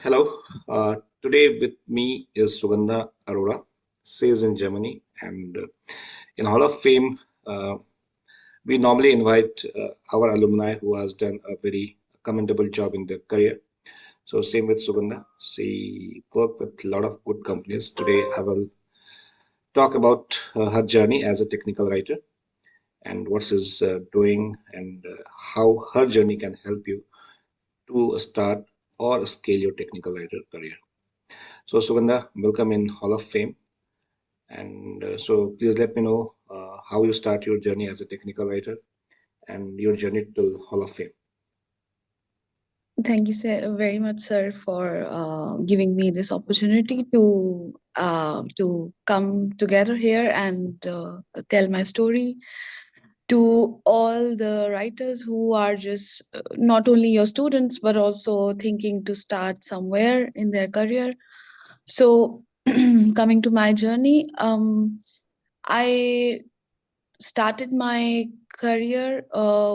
Hello. Today with me is Sugandha Arora. She is in Germany, and in Hall of Fame, uh, we normally invite our alumni who has done a very commendable job in their career. So same with Sugandha. She worked with a lot of good companies. Today I will talk about her journey as a technical writer and what she's doing and how her journey can help you to start or scale your technical writer career. So Sugandha, welcome in Hall of Fame. And so please let me know how you start your journey as a technical writer and your journey to Hall of Fame. Thank you very much, sir, for giving me this opportunity to come together here and tell my story to all the writers who are just not only your students but also thinking to start somewhere in their career. So, coming to my journey, I started my career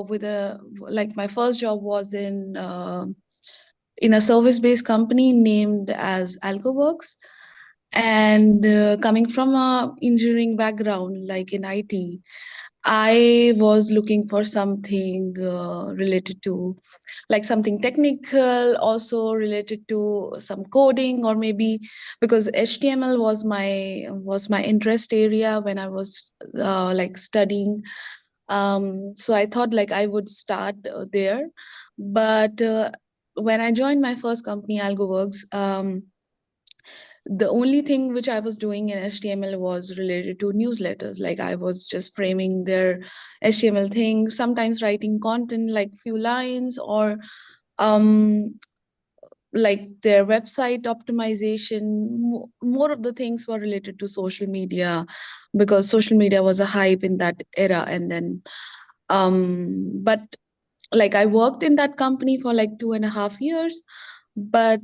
with a like my first job was in a service based company named as AlgoWorks. And coming from a engineering background like in IT, I was looking for something related to like something technical, also related to some coding, or maybe because HTML was my interest area when I was like studying. So I thought like I would start there, but when I joined my first company, AlgoWorks, the only thing which I was doing in HTML was related to newsletters. Like I was just framing their HTML thing, sometimes writing content like few lines, or um like their website optimization. More of the things were related to social media because social media was a hype in that era. And then but like I worked in that company for like 2.5 years, but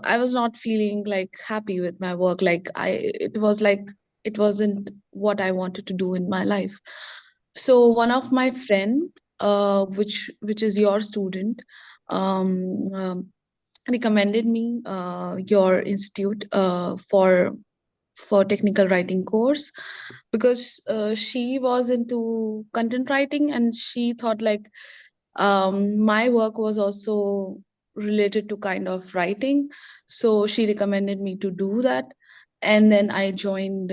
I was not feeling like happy with my work. Like it was like it wasn't what I wanted to do in my life. So one of my friend, which is your student, um, um recommended me your institute for technical writing course, because she was into content writing and she thought like my work was also related to kind of writing. So she recommended me to do that, and then I joined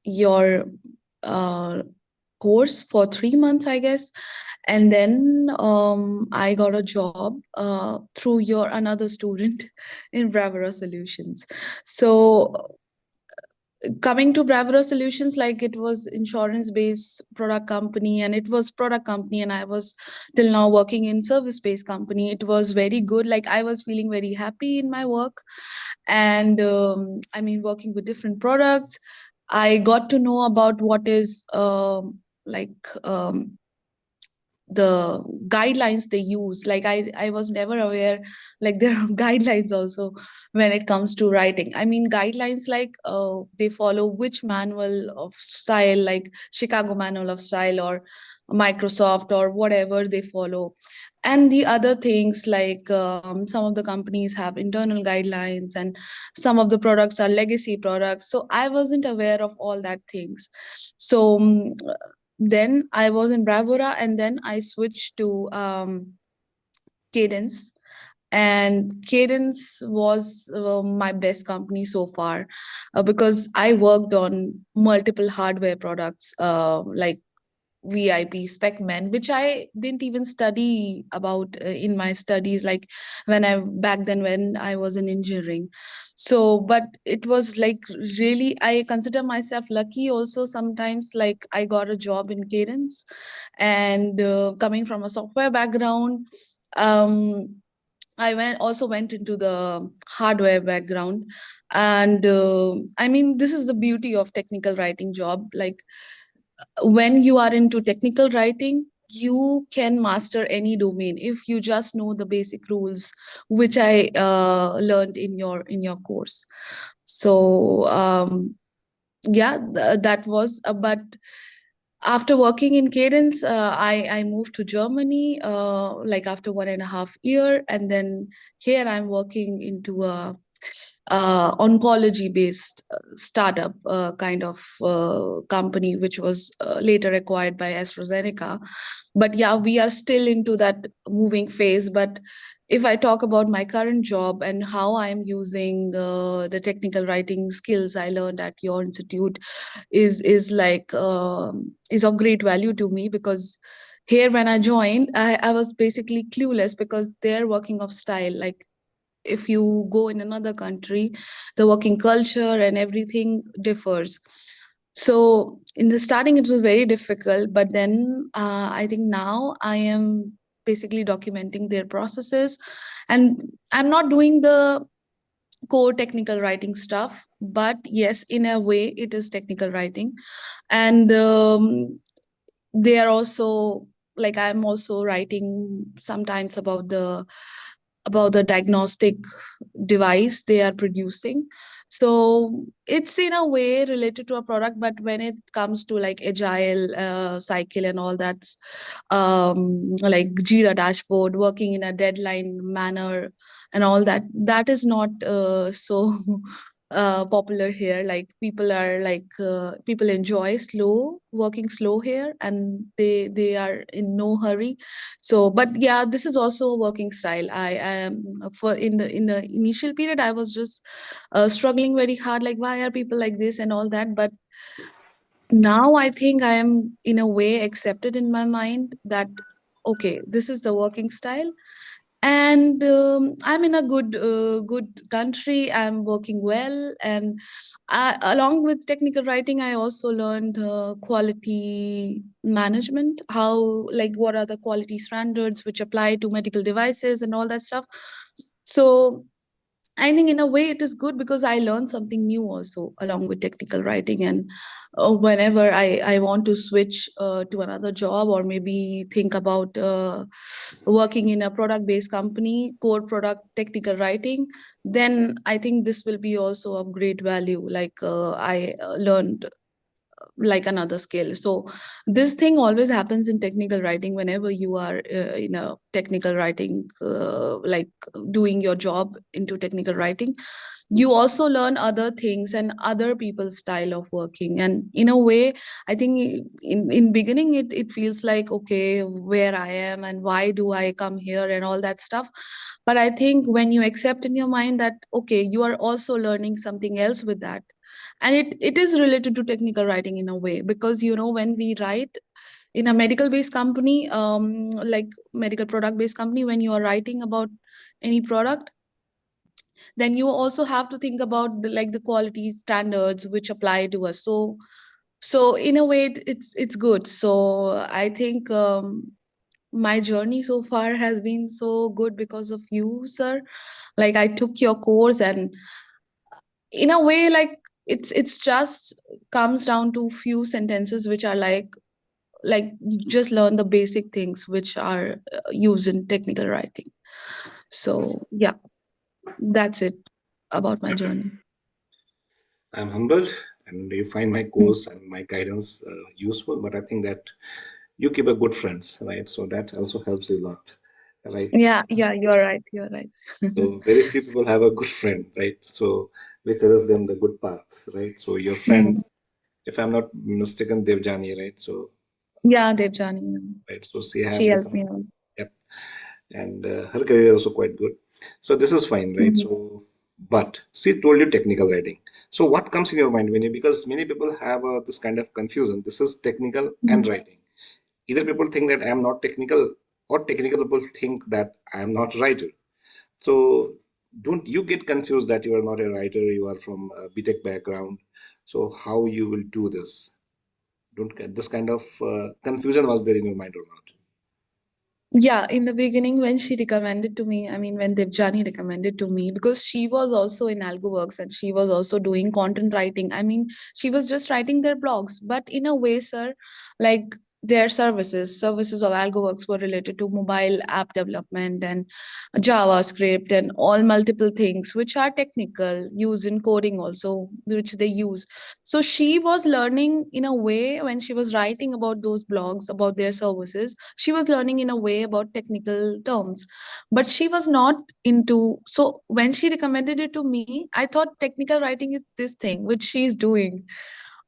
your uh, course for 3 months, I guess. And then I got a job through your another student in Bravura Solutions. So coming to Bravura Solutions, like it was insurance based product company, and it was product company, and I was till now working in service based company. It was very good. Like I was feeling very happy in my work, and I mean working with different products. I got to know about what is like the guidelines they use. Like I was never aware like there are guidelines also when it comes to writing. I mean guidelines like they follow which manual of style, like Chicago manual of style or Microsoft or whatever they follow. And the other things like some of the companies have internal guidelines, and some of the products are legacy products, so I wasn't aware of all that things. So then I was in Bravura, and then I switched to Cadence. And Cadence was my best company so far, because I worked on multiple hardware products, like VIP Specman, which I didn't even study about in my studies, like when I back then when I was in engineering. So, but it was like really, I consider myself lucky also sometimes. Like I got a job in Cadence, and coming from a software background, um, I went into the hardware background, and I mean this is the beauty of technical writing job. Like when you are into technical writing, you can master any domain if you just know the basic rules, which I learned in your course. So yeah, that was but After working in Cadence, I moved to Germany, like after 1.5 year, and then here I'm working into a oncology based startup kind of company, which was later acquired by AstraZeneca. But yeah, we are still into that moving phase. But if I talk about my current job and how I'm using the technical writing skills I learned at your institute, is like is of great value to me, because here when I joined, I was basically clueless, because they're working of style. Like if you go in another country, the working culture and everything differs. So in the starting it was very difficult, but then I think now I am basically documenting their processes, and I'm not doing the core technical writing stuff, but yes, in a way it is technical writing. And they are also, like, I'm also writing sometimes about the diagnostic device they are producing. So it's in a way related to a product, but when it comes to like agile cycle and all that, like Jira dashboard, working in a deadline manner and all that, that is not so popular here. Like people are like people enjoy slow working slow here, and they are in no hurry. So but yeah, this is also a working style. I am for in the initial period I was just struggling very hard, like why are people like this and all that. But now I think I am in a way accepted in my mind that okay, this is the working style. And I'm in a good country, I'm working well. And along with technical writing, I also learned quality management, how, like, what are the quality standards which apply to medical devices and all that stuff. So I think in a way it is good, because I learned something new also along with technical writing. And whenever I want to switch to another job, or maybe think about working in a product based company, core product technical writing, then I think this will be also of great value. Like I learned like another skill. So this thing always happens in technical writing. Whenever you are in a technical writing, like doing your job into technical writing, you also learn other things and other people's style of working. And in a way, I think in beginning it feels like, okay, where I am and why do I come here and all that stuff. But I think when you accept in your mind that okay, you are also learning something else with that, and it is related to technical writing in a way, because when we write in a medical based company, like medical product based company, when you are writing about any product, then you also have to think about like the quality standards which apply to us. So in a way it's good. So I think my journey so far has been so good because of you, sir. Like I took your course, and in a way, like it's just comes down to few sentences which are like you just learn the basic things which are used in technical writing. So yeah, that's it about my journey. I'm humbled, and you find my Mm. course and my guidance useful. But I think that you keep a good friends, right? So that also helps you a lot, right? Yeah, yeah, you're right, you're right. So very few people have a good friend, right? So which tells them the good path, right? So your friend, Hmm. if I'm not mistaken, Devjani, right? So Yeah, Devjani, right, so she she have helped become, me out. yep, and her career is also quite good. So this is fine, right? Mhm. So, but she told you technical writing. So what comes in your mind when you, because many people have this kind of confusion. This is technical and Mhm. writing. Either people think that I am not technical, or technical people think that I am not writer. So don't you get confused that you are not a writer, you are from a BTech background. So how you will do this? Don't get this kind of confusion was there in your mind or not? Yeah, in the beginning, when she recommended to me, I mean, when Devjani recommended to me, because she was also in AlgoWorks and she was also doing content writing. I mean, she was just writing their blogs. But in a way, sir, like their services of AlgoWorks were related to mobile app development and JavaScript and all multiple things which are technical, used in coding also, which they use. So she was learning in a way when she was writing about those blogs about their services, she was learning in a way about technical terms. But she was not into, so when she recommended it to me, I thought technical writing is this thing which she's doing.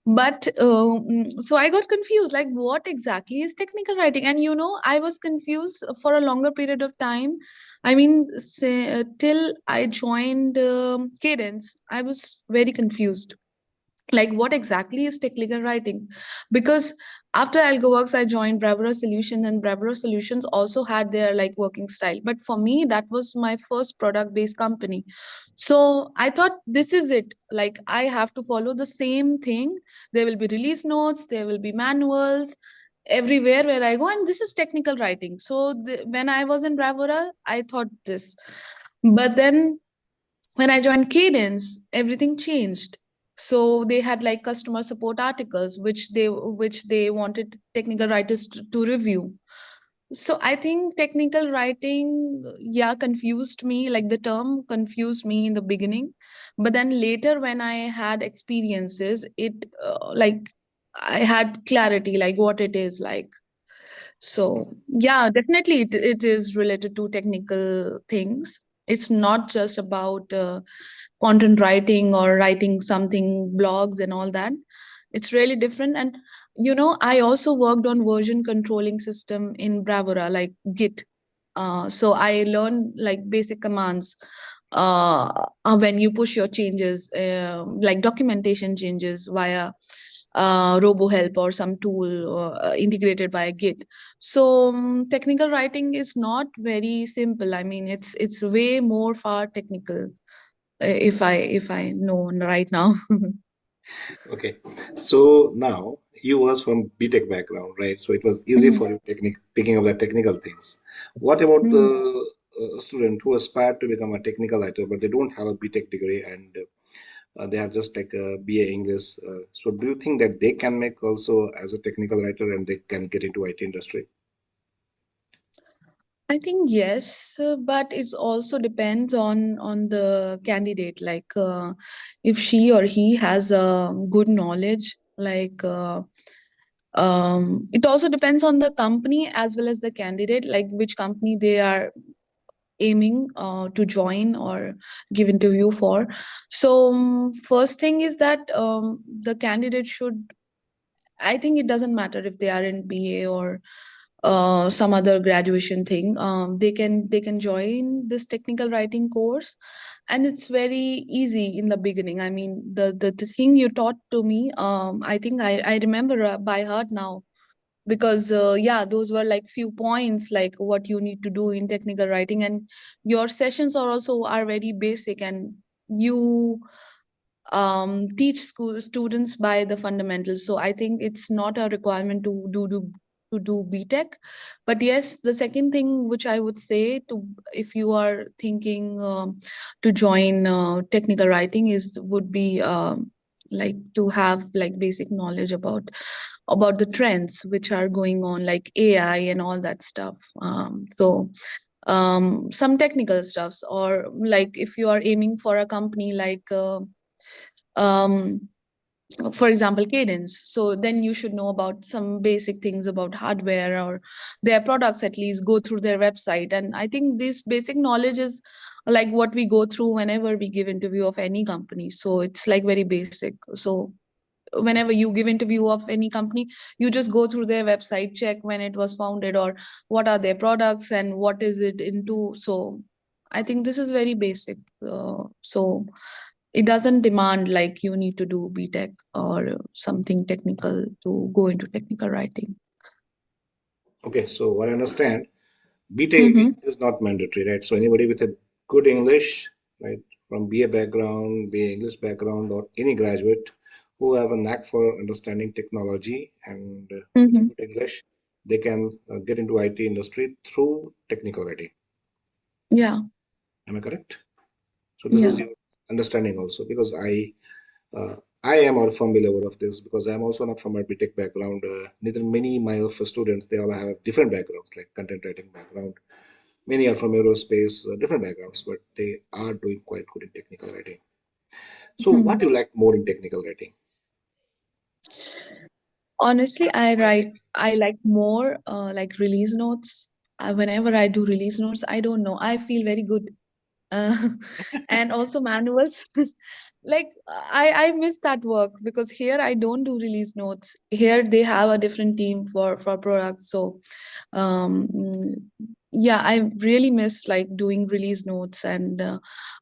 But so I got confused, like what exactly is technical writing? And I was confused for a longer period of time. I mean, say, till I joined Cadence, I was very confused, like what exactly is technical writing. Because after AlgoWorks I joined Bravura Solutions, and Bravura Solutions also had their like working style, but for me that was my first product based company. So I thought this is it, like I have to follow the same thing. There will be release notes, there will be manuals everywhere where I go, and this is technical writing. So when I was in Bravura I thought this. But then when I joined Cadence, everything changed. So they had like customer support articles, which they wanted technical writers to review. So I think technical writing, yeah, confused me. Like the term confused me in the beginning, but then later when I had experiences, it like I had clarity, like what it is like. So yeah, definitely it is related to technical things. It's not just about content writing or writing something blogs and all that. It's really different. And I also worked on version controlling system in Bravura, like Git. So I learned like basic commands when you push your changes, like documentation changes via RoboHelp or some tool integrated by Git. So technical writing is not very simple. I mean, it's way more far technical, if I know right now. Okay, so now you was from BTech background, right? So it was easy Mhm. for you picking up the technical things. What about Mhm. the student who aspire to become a technical writer, but they don't have a BTech degree and they have just like a BA English? So do you think that they can make also as a technical writer and they can get into IT industry? I think yes, but it's also depends on the candidate. Like if she or he has a good knowledge, like it also depends on the company as well as the candidate, like which company they are aiming to join or give interview for. So first thing is that the candidate should, I think it doesn't matter if they are in BA or some other graduation thing. They can join this technical writing course, and it's very easy in the beginning. I mean, the thing you taught to me, I think I remember by heart now, because yeah, those were like few points like what you need to do in technical writing, and your sessions are also are very basic, and you teach school students by the fundamentals. So I think it's not a requirement to do BTech. But yes, the second thing which I would say to, if you are thinking to join technical writing, is would be like to have like basic knowledge about the trends which are going on, like AI and all that stuff. So some technical stuffs, or like if you are aiming for a company like um, for example Cadence, so then you should know about some basic things about hardware or their products, at least go through their website. And I think this basic knowledge is like what we go through whenever we give interview of any company, so it's like very basic. So whenever you give interview of any company, you just go through their website, check when it was founded or what are their products and what is it into. So I think this is very basic. So it doesn't demand like you need to do BTech or something technical to go into technical writing. Okay, so what I understand, BTech Mm-hmm. is not mandatory, right? So anybody with a good English, right, from BA background, BA English background, or any graduate who have a knack for understanding technology and with a Mm-hmm. good English, they can get into IT industry through technical writing. Yeah. Am I correct? So this is Yeah. your understanding also, because I am a firm believer of this because I'm also not from a BTech background. Neither many my of students, they all have different backgrounds, like content writing background. Many are from aerospace, different backgrounds, but they are doing quite good in technical writing. So, what do Hmm. you like more in technical writing? Honestly, I like more like release notes. Whenever I do release notes, I don't know, I feel very good. uh, and also manuals. Like I miss that work because here I don't do release notes. Here they have a different team for products. So mm, yeah, I really miss like doing release notes and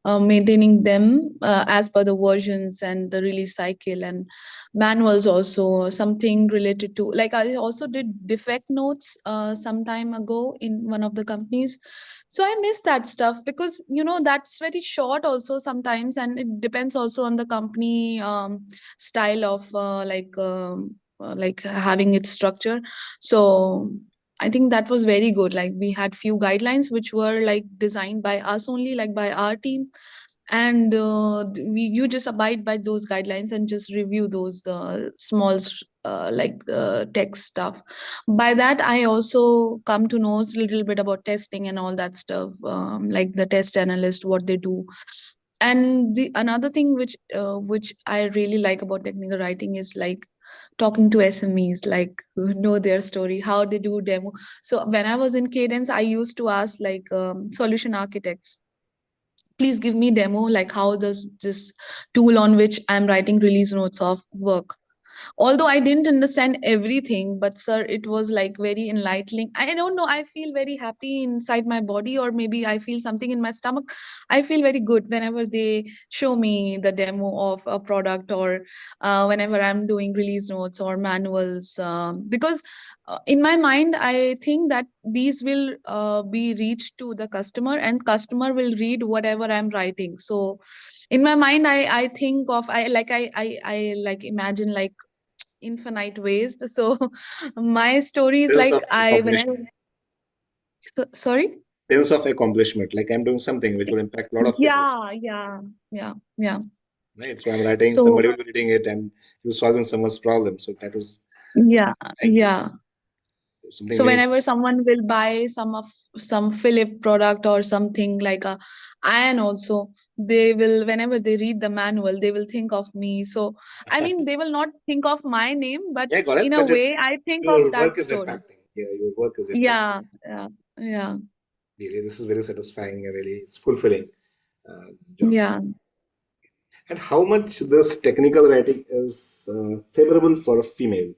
maintaining them as per the versions and the release cycle, and manuals also something related to, like I also did defect notes some time ago in one of the companies. So I miss that stuff because that's very short also sometimes, and it depends also on the company style of like having its structure. So I think that was very good. Like we had few guidelines which were like designed by us only, like by our team, and you just abide by those guidelines and just review those text stuff. By that I also come to know a little bit about testing and all that stuff, like the test analyst, what they do. And the another thing which I really like about technical writing is like talking to SMEs, like who know their story, how they do demo. So when I was in Cadence, I used to ask like solution architects, please give me demo, like how does this tool on which I'm writing release notes of work. Although I didn't understand everything, but sir, it was like very enlightening. I don't know, I feel very happy inside my body, or maybe I feel something in my stomach. I feel very good whenever they show me the demo of a product, or whenever I'm doing release notes or manuals, because in my mind I think that these will be reached to the customer, and customer will read whatever I'm writing. So in my mind I think of, I like imagine like infinite ways. So my story is Sense like of I whenever accomplishment. sorry. Sense of accomplishment. Like I'm doing something which will impact a lot of people, Yeah, yeah, yeah, yeah. right? So I'm writing, So somebody will be reading it, and you're solving someone's problem. So that is yeah, satisfying, yeah. something So meaningful. whenever someone will buy some Philip product or something like a iron also, they will, whenever they read the manual, they will think of me. So I mean, they will not think of my name, but Yeah, got it. in a But way I think of your that work is story. impacting. Yeah, your work is impacting. Yeah, yeah, yeah, Really, this is very satisfying and really it's fulfilling job. yeah. And how much this technical writing is favorable for a female,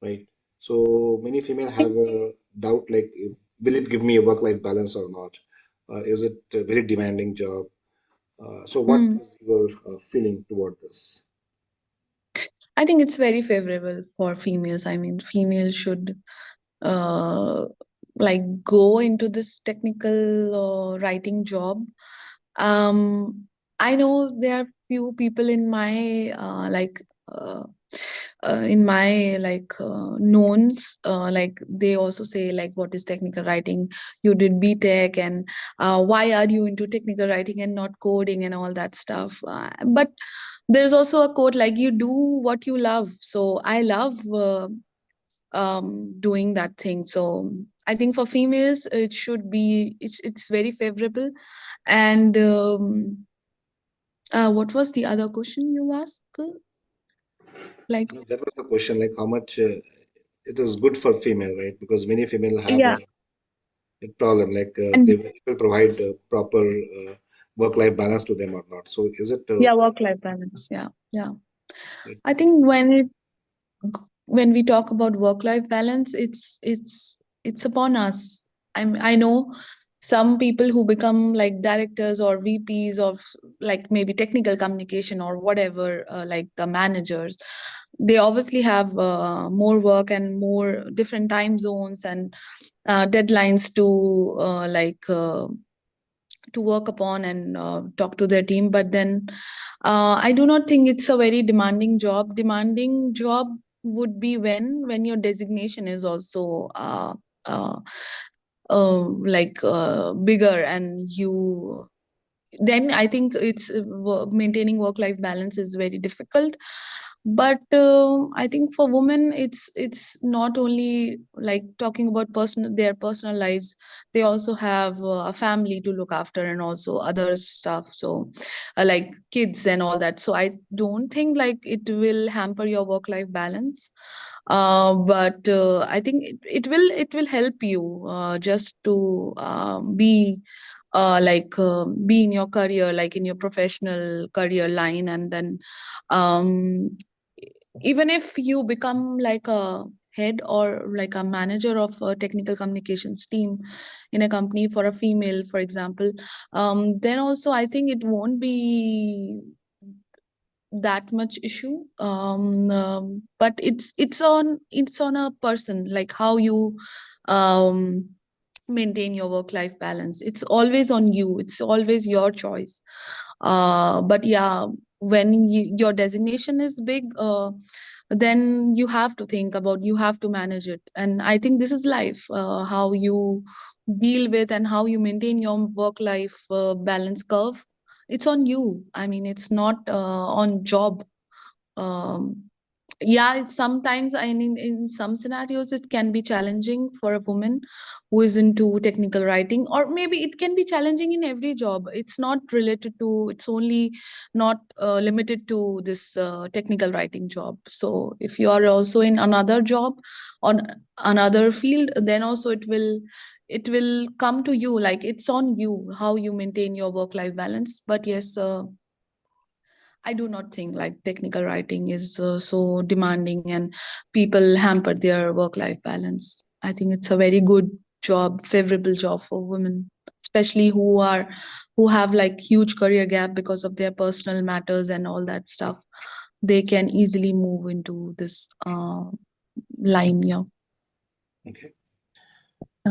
right? So many female have a doubt like, will it give me a work-life balance or not? Is it a very demanding job? So what Mm. is your feeling toward this? I think it's very favorable for females. I mean, females should uh, like go into this technical writing job. Um, I know there are few people in my knowns, like they also say like, what is technical writing? You did BTech, and why are you into technical writing and not coding and all that stuff? But there's also a quote like, you do what you love. So I love doing that thing. So I think for females it should be, it's very favorable. And what was the other question you asked? Like, No, that was the question, like how much it is good for female, right? Because many female have yeah, a problem, like they and will provide proper work-life balance to them or not. So is it yeah, work life balance. Yeah, yeah. like, I think when we talk about work life balance, it's upon us. I know some people who become like directors or VPs of like maybe technical communication or whatever, like the managers, they obviously have more work and more different time zones and deadlines to work upon and talk to their team. But then I do not think it's a very demanding job. Demanding job would be when your designation is also uh, bigger, and then I think it's maintaining work life balance is very difficult. But I think for women, it's not only like talking about personal their personal lives. They also have a family to look after, and also other stuff, so like kids and all that. So I don't think like it will hamper your work life balance. But I think it will help you just to be in your career, like in your professional career line. And then um, even if you become like a head or like a manager of a technical communications team in a company for a female, for example, then also I think it won't be that much issue. But it's on a person, like how you um maintain your work life balance. It's always on you, it's always your choice. But yeah, when your designation is big, then you have to think about, you have to manage it. And I think this is life, how you deal with and how you maintain your work life balance curve. It's on you. I mean, it's not on job. um, yeah, it's sometimes, I mean, in some scenarios it can be challenging for a woman who is into technical writing, or maybe it can be challenging in every job. It's not related to, it's only not limited to this technical writing job. So if you are also in another job on another field, then also it will come to you, like it's on you how you maintain your work life balance. But yes, I do not think like technical writing is so demanding and people hamper their work life balance. I think it's a very good job, favorable job for women, especially who have like huge career gap because of their personal matters and all that stuff. They can easily move into this line. Yeah. Okay.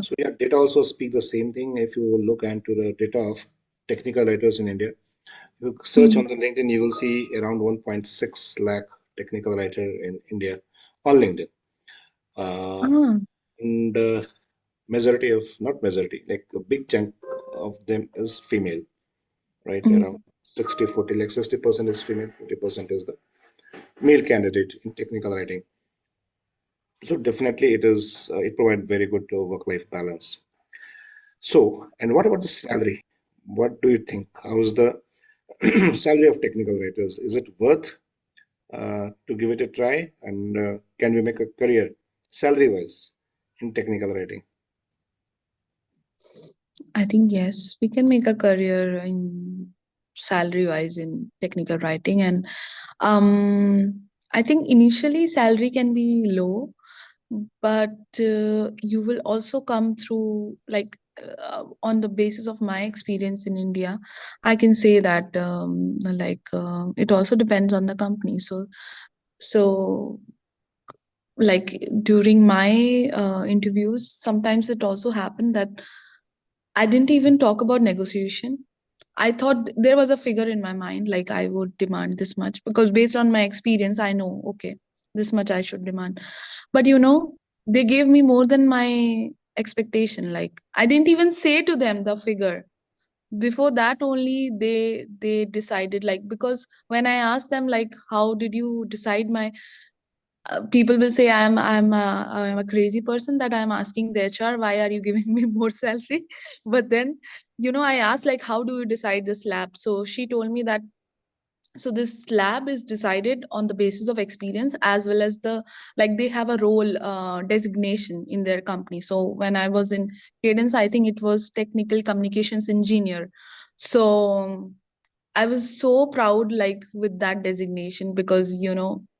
So yeah, data also speak the same thing. If you look into the data of technical writers in India, you search Mm. on the LinkedIn, you will see around 1.6 lakh technical writer in India on LinkedIn. Ah. And majority of, not majority, like a big chunk of them is female, right? Around Mm. 60-40, like 60% is female, 40% is the male candidate in technical writing. So definitely it provides very good work-life balance. So, and what about the salary? What do you think? How's the salary of technical writers? Is it worth to give it a try? And can we make a career salary-wise in technical writing? I think yes, we can make a career in salary wise in technical writing. And I think initially salary can be low, but you will also come through like on the basis of my experience in India, I can say that it also depends on the company. So like during my interviews, sometimes it also happened that I didn't even talk about negotiation. I thought there was a figure in my mind, like I would demand this much because based on my experience, I know, okay, this much I should demand. But they gave me more than my expectation. Like I didn't even say to them the figure. Before that only they decided, like, because when I asked them like how did you decide my people will say I'm a crazy person that I'm asking the HR why are you giving me more salary. But then I asked like how do you decide the slab. So she told me that so this slab is decided on the basis of experience as well as the like they have a role designation in their company. So when I was in Cadence, I think it was technical communications engineer. So I was so proud like with that designation because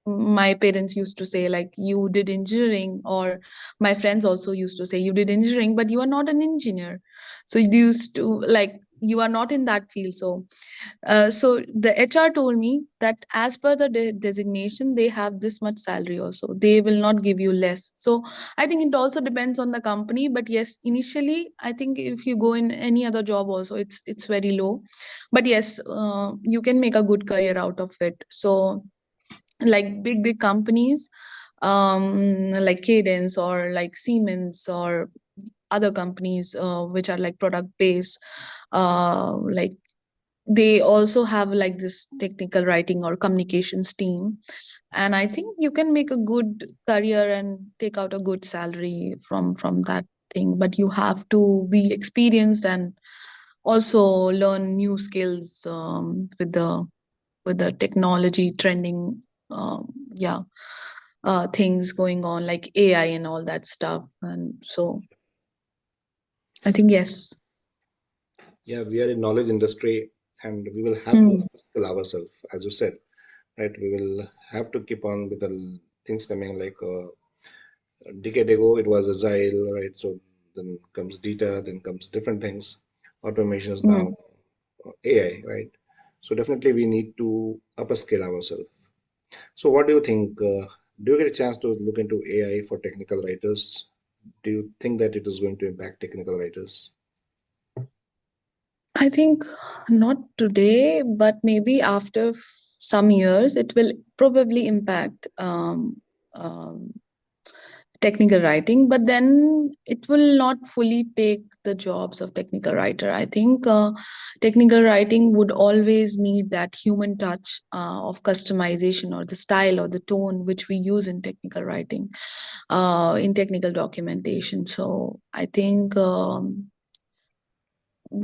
my parents used to say like you did engineering, or my friends also used to say you did engineering but you are not an engineer. So they used to like you are not in that field. So the HR told me that as per the designation, they have this much salary also. They will not give you less. So I think it also depends on the company. But yes, initially, I think if you go in any other job also, it's very low. But yes, you can make a good career out of it. So like big companies, like Cadence or like Siemens or other companies which are like product based, like they also have like this technical writing or communications team, and I think you can make a good career and take out a good salary from that thing, but you have to be experienced and also learn new skills with the technology trending, yeah, things going on like AI and all that stuff. And so I think yes. Yeah, we are in knowledge industry, and we will have to Mm, upskill ourselves, as you said, right? We will have to keep on with the things coming like a decade ago it was agile, right? So then comes data, then comes different things, automations now, mm. AI, right? So definitely we need to upskill ourselves. So what do you think? Do you get a chance to look into AI for technical writers? Do you think that it is going to impact technical writers? I think not today, but maybe after some years, it will probably impact um, technical writing, but then it will not fully take the jobs of technical writer. I think technical writing would always need that human touch of customization or the style or the tone which we use in technical writing, in technical documentation. So I think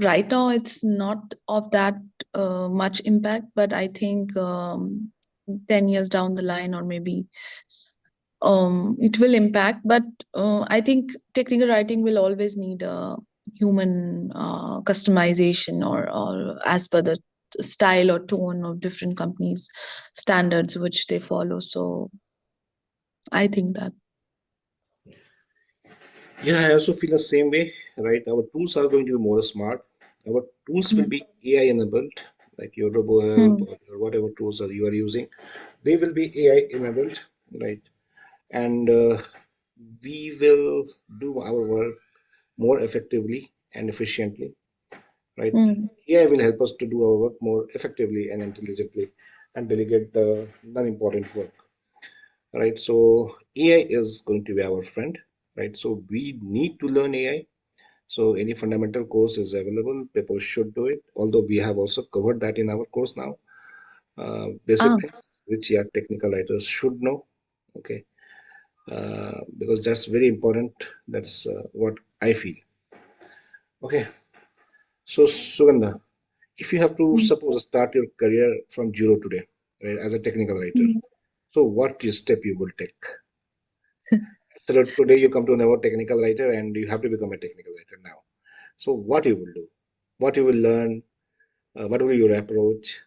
right now it's not of that much impact, but I think 10 years down the line, or maybe it will impact. But I think technical writing will always need a human customization, or as per the style or tone of different companies standards which they follow. So I think that. Yeah, I also feel the same way, right? Our tools are going to be more smart. Our tools will Mm, be AI enabled, like your RoboHelp mm, or your whatever tools that you are using. They will be AI enabled, right? And we will do our work more effectively and efficiently, right? mm. AI will help us to do our work more effectively and intelligently and delegate the non-important work, right? So AI is going to be our friend, right? So we need to learn AI. So any fundamental course is available. People should do it. Although we have also covered that in our course now. Basic Ah, things which yeah, technical writers should know. Okay, because that's very important. That's what I feel. Okay, so Sugandha, if you have to mm, suppose start your career from zero today, right, as a technical writer, mm. so what step you will take? So today you come to know technical writer and you have to become a technical writer now. So what you will do? What you will learn? What will be your approach?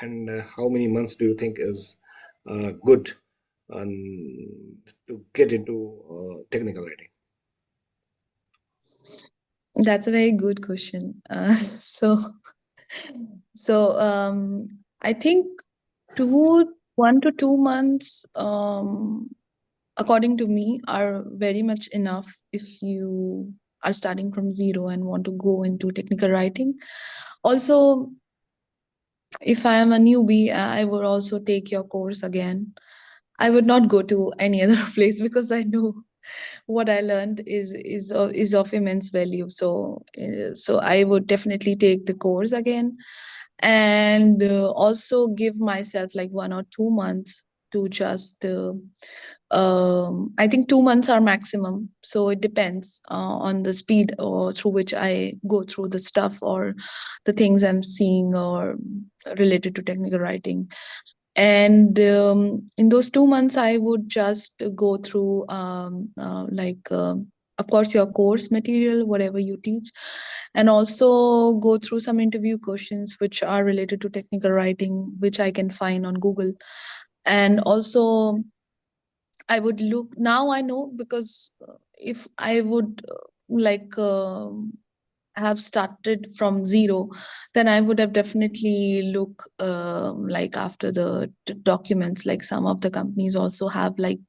And how many months do you think is good to get into technical writing? That's a very good question. So I think 1 to 2 months, according to me, are very much enough if you are starting from zero and want to go into technical writing. Also, if I am a newbie, I would also take your course again. I would not go to any other place because I know what I learned is of immense value. So I would definitely take the course again, and also give myself like 1 or 2 months to just I think 2 months are maximum, so it depends on the speed or through which I go through the stuff or the things I'm seeing or related to technical writing. And in those 2 months I would just go through of course your course material, whatever you teach, and also go through some interview questions which are related to technical writing, which I can find on Google. And also I would look, now I know, because if I would have started from zero, then I would have definitely look like after the documents. Like some of the companies also have like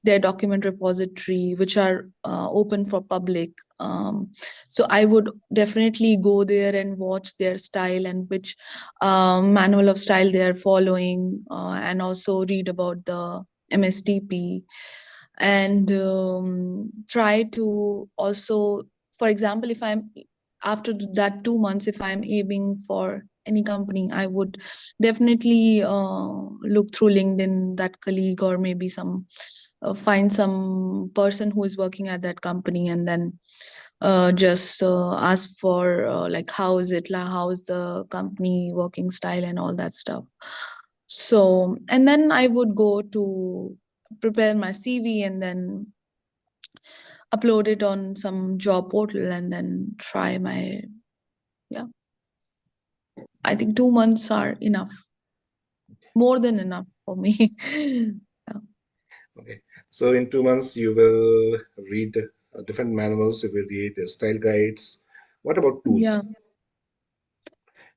their document repository, which are open for public. So I would definitely go there and watch their style and which manual of style they are following, and also read about the MSTP, and try to also, for example, if I'm after that 2 months, if I'm aiming for any company, I would definitely look through LinkedIn, that colleague, or maybe some find some person who is working at that company, and then just ask for like how is it, like how is the company working style and all that stuff. So, and then I would go to prepare my CV and then upload it on some job portal and then try my, yeah, I think 2 months are enough, more than enough for me. Yeah. Okay. So in 2 months, you will read different manuals, you will read style guides. What about Yeah. tools?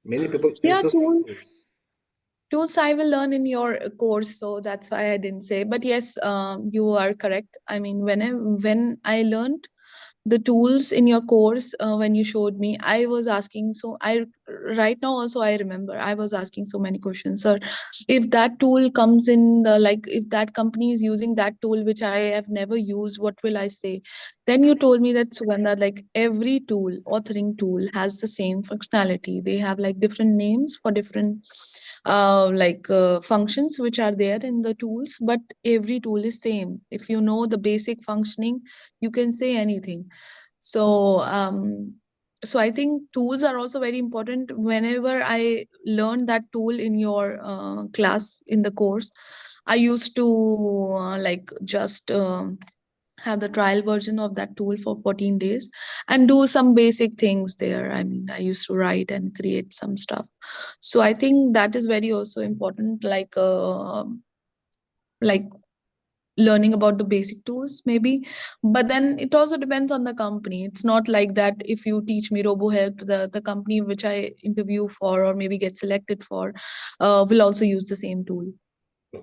Many people Yeah, insist on tools. tools I will learn in your course, so that's why I didn't say. But yes, you are correct. I mean, when I learned the tools in your course, when you showed me, I was asking, so I right now also I remember I was asking so many questions, sir. If that tool comes in the, like, if that company is using that tool which I have never used, what will I say? Then you told me that, Sugandha, like every tool, authoring tool, has the same functionality. They have like different names for different functions which are there in the tools, but every tool is same. If you know the basic functioning, you can say anything. So I think tools are also very important. Whenever I learned that tool in your class in the course, I used to just have the trial version of that tool for 14 days and do some basic things there. I mean, I used to write and create some stuff. So I think that is very also important, like learning about the basic tools maybe. But then it also depends on the company. It's not like that if you teach me RoboHelp, the company which I interview for or maybe get selected for will also use the same tool.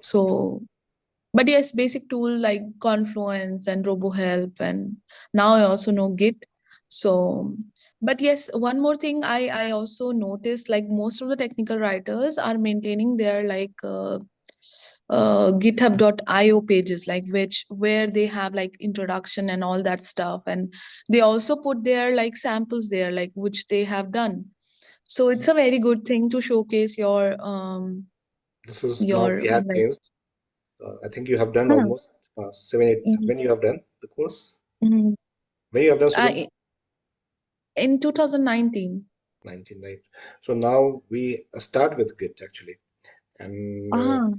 So, but yes, basic tool like Confluence and RoboHelp, and now I also know Git. So, but yes, one more thing I also noticed, like most of the technical writers are maintaining their github.io pages, like which where they have like introduction and all that stuff, and they also put their like samples there, like which they have done. So it's a very good thing to showcase This is now your we have like. changed. I think you have done Huh. almost 7, 8. Mhm. When you have done the course? Mhm. When you have done Sugandha? I in 2019. 19, right? So now we start with Git actually, and Ah,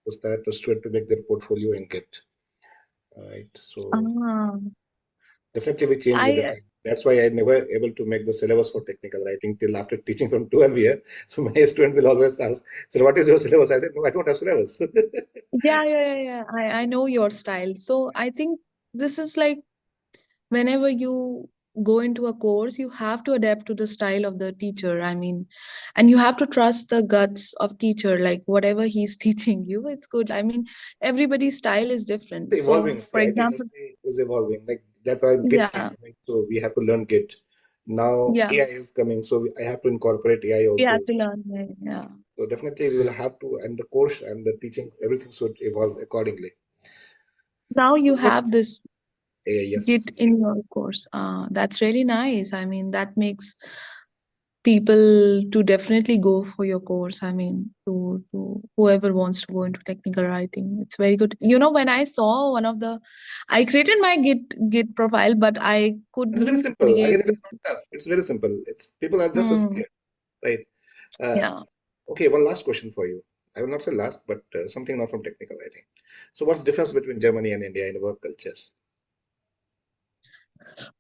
start the student to make their portfolio in Git. Right. So ah. definitely we change with the I time. That's why I never able to make the syllabus for technical writing till after teaching from 12 year. So my student will always ask, "So what is your syllabus?" I said, "No, I don't have syllabus." yeah. I know your style. So I think this is like whenever you go into a course, you have to adapt to the style of the teacher. I mean, and you have to trust the guts of teacher, like whatever he's teaching you, it's good. I mean, everybody's style is different. It's So evolving. for The IT example, industry is evolving. Like that's why Git came. yeah, Like, so we have to learn Git. Now yeah, AI is coming, so I have to incorporate AI we also. have to learn. Yeah. So definitely we will have to, and the course and the teaching, everything should evolve accordingly. Now So you what have this AI? Yes. Git in your course. That's really nice. I mean, that makes people to definitely go for your course. I mean, to whoever wants to go into technical writing, it's very good. You know, when I saw one of the, I created my Git profile, but I It's very couldn't simple. create. Again, it is not tough. It's very simple. It's people are just Hmm, scared, right? Uh, yeah. okay, one last question for you. I will not say last, but something not from technical writing. So, what's the difference between Germany and India in the work culture?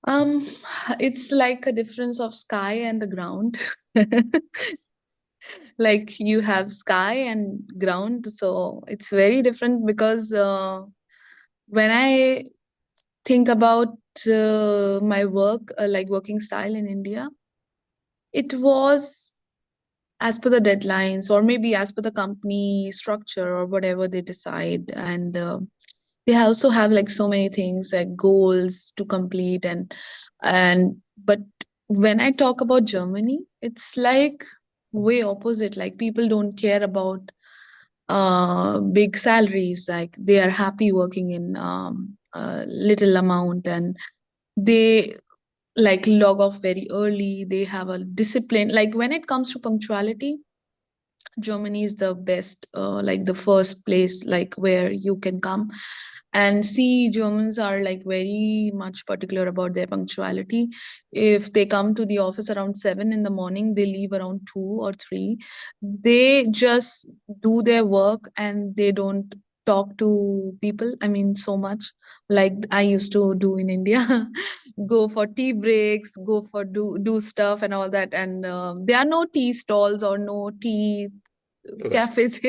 Um, it's like a difference of sky and the ground. Like you have sky and ground, so it's very different because when I think about my work, like working style in India, it was as per the deadlines or maybe as per the company structure or whatever they decide. And they also have like so many things like goals to complete, and but when I talk about Germany, it's like way opposite. Like people don't care about big salaries. Like they are happy working in little amount, and they like log off very early. They have a discipline. Like when it comes to punctuality, Germany is the best, like the first place like where you can come and see. Germans are like very much particular about their punctuality. If they come to the office around 7 in the morning, they leave around 2 or 3. They just do their work and they don't talk to people. I mean, so much like I used to do in India. Go for tea breaks, go for do stuff and all that. And there are no tea stalls or no tea Right. cafes.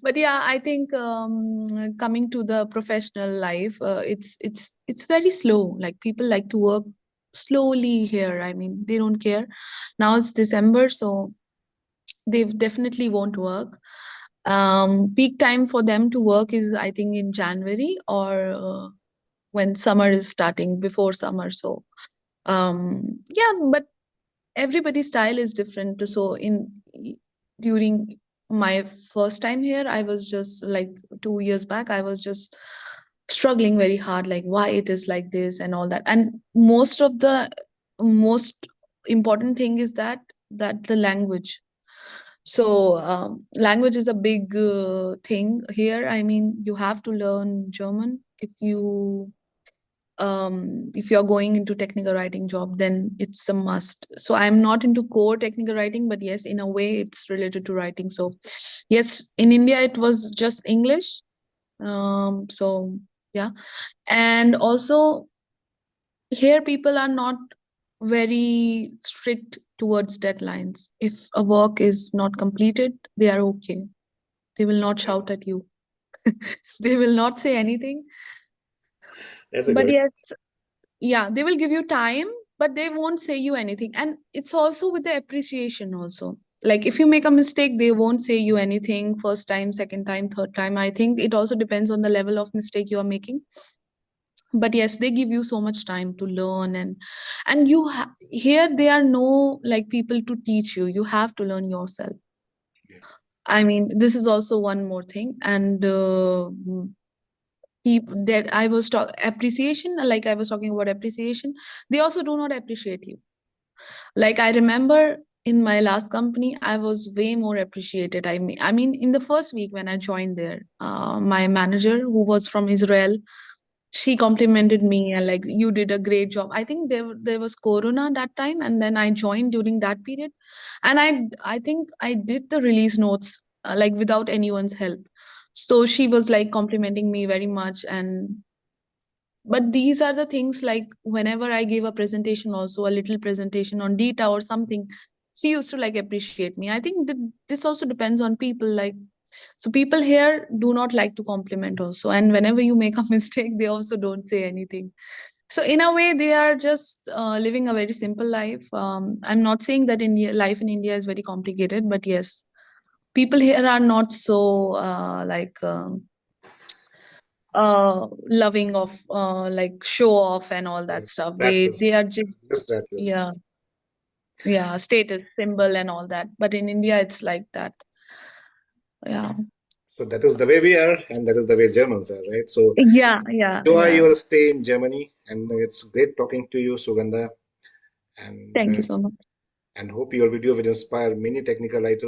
But yeah, I think coming to the professional life, it's very slow. Like people like to work slowly here. I mean, they don't care. Now it's December, so they definitely won't work. Peak time for them to work is, I think, in January or when summer is starting, before summer. So yeah, but everybody's style is different. So in during my first time here, I was just like 2 years back, I was just struggling very hard, like why it is like this and all that. And most important thing is that the language. So language is a big thing here. I mean, you have to learn German if you're going into technical writing job, then it's a must. So I'm not into core technical writing, but yes, in a way it's related to writing. So yes, in India it was just English. So yeah. And also here people are not very strict towards deadlines. If a work is not completed, they are okay. They will not Right. shout at you. They will not say anything. That's a But great. yes, yeah, they will give you time, but they won't say you anything. And it's also with the appreciation also. Like if you make a mistake, they won't say you anything first time, second time, third time. I think it also depends on the level of mistake you are making. But yes, they give you so much time to learn. And here there are no like people to teach you. You have to learn yourself. Yeah. I mean, this is also one more thing. And that I was talk appreciation, like I was talking about appreciation, they also do not appreciate you. Like I remember in my last company, I was way more appreciated. I mean, in the first week when I joined there, my manager, who was from Israel, she complimented me and like, you did a great job. I think there was Corona that time, and then I joined during that period, and I think I did the release notes like without anyone's help. So she was like complimenting me very much. And but these are the things, like whenever I gave a presentation, also a little presentation on data or something, she used to like appreciate me. I think that this also depends on people. Like, so people here do not like to compliment also, and whenever you make a mistake, they also don't say anything. So in a way, they are just living a very simple life. I'm not saying that life in India is very complicated, but yes, people here are not so loving of like show off and all that stuff. That They are was just, just that yeah, was. yeah, status symbol and all that. But in India, it's like that. Yeah, So that is the way we are, and that is the way Germans are, right? So yeah, yeah, enjoy yeah. your stay in Germany, and it's great talking to you, Sugandha, and Thank uh, you so much. and hope your video will inspire many technical writers